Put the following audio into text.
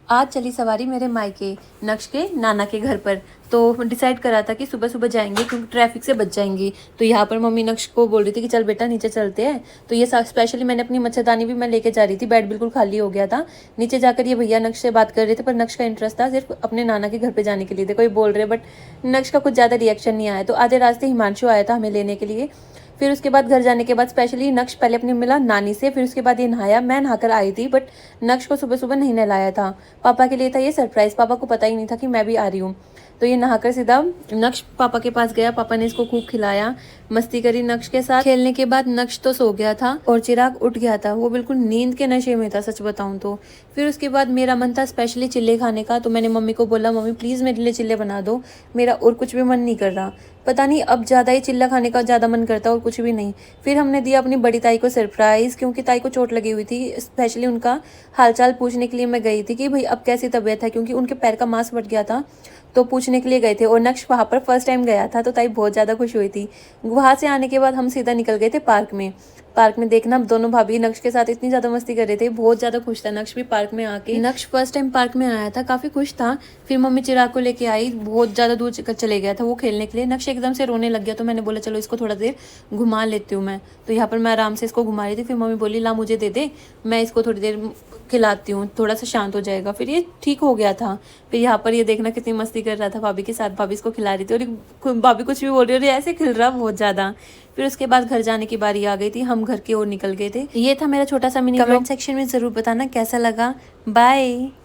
आज चली सवारी मेरे मायके नक्श के नाना के घर पर। तो डिसाइड करा था कि सुबह सुबह जाएंगे क्योंकि ट्रैफिक से बच जाएंगी। तो यहाँ पर मम्मी नक्श को बोल रही थी कि चल बेटा नीचे चलते हैं। तो ये स्पेशली मैंने अपनी मच्छरदानी भी मैं लेके जा रही थी, बेड बिल्कुल खाली हो गया था। नीचे जाकर ये भैया नक्श से बात कर रहे थे, पर नक्श का इंटरेस्ट था सिर्फ अपने नाना के घर पर जाने के लिए। देखो ये बोल रहे, बट नक्श का कुछ ज़्यादा रिएक्शन नहीं आया। तो आधे रास्ते हिमांशु आया था हमें लेने के लिए। फिर उसके बाद घर जाने के बाद स्पेशली नक्श पहले अपने मिला नानी से, फिर उसके बाद ये नहाया। मैं नहाकर आई थी, बट नक्श को सुबह सुबह नहीं नहलाया था। पापा के लिए था ये सरप्राइज, पापा को पता ही नहीं था कि मैं भी आ रही हूँ। तो ये नहाकर सीधा नक्श पापा के पास गया। पापा ने इसको खूब खिलाया, मस्ती करी नक्श के साथ। खेलने के बाद नक्श तो सो गया था और चिराग उठ गया था। वो बिल्कुल नींद के नशे में था सच बताऊं तो। फिर उसके बाद मेरा मन था स्पेशली चिल्ले खाने का। तो मैंने मम्मी को बोला, मम्मी प्लीज मेरे लिए चिल्ले बना दो, मेरा और कुछ भी मन नहीं कर रहा। पता नहीं अब ज़्यादा ही चिल्ला खाने का ज़्यादा मन करता और कुछ भी नहीं। फिर हमने दिया अपनी बड़ी ताई को सरप्राइज़, क्योंकि ताई को चोट लगी हुई थी। स्पेशली उनका हालचाल पूछने के लिए मैं गई थी कि भाई अब कैसी तबीयत है, क्योंकि उनके पैर का मांस फट गया था। तो पूछने के लिए गए थे और नक्श वहाँ पर फर्स्ट टाइम गया था। तो ताई बहुत ज़्यादा खुश हुई थी। वहाँ से आने के बाद हम सीधा निकल गए थे पार्क में। पार्क में देखना दोनों भाभी नक्श के साथ इतनी ज़्यादा मस्ती कर रहे थे, बहुत ज़्यादा खुश था नक्श भी पार्क में आके। नक्श फर्स्ट टाइम पार्क में आया था, काफ़ी खुश था। फिर मम्मी चिराग को लेके आई, बहुत ज़्यादा दूर चले गया था वो खेलने के लिए। नक्श एकदम से रोने लग गया, तो मैंने बोला चलो इसको थोड़ा देर घुमा लेती हूँ मैं। तो यहाँ पर मैं आराम से इसको घुमा रही थी। फिर मम्मी बोली ला मुझे दे दे, मैं इसको थोड़ी देर खिलाती हूँ, थोड़ा सा शांत हो जाएगा। फिर ये ठीक हो गया था। फिर यहाँ पर ये देखना कितनी मस्ती कर रहा था भाभी के साथ। भाभी इसको खिला रही थी और भाभी कुछ भी बोल रही, और ऐसे खिल रहा बहुत ज़्यादा। फिर उसके बाद घर जाने की बारी आ गई थी, हम घर की ओर निकल गए थे। ये था मेरा छोटा सा मिनी। कमेंट सेक्शन में ज़रूर बताना कैसा लगा। बाय।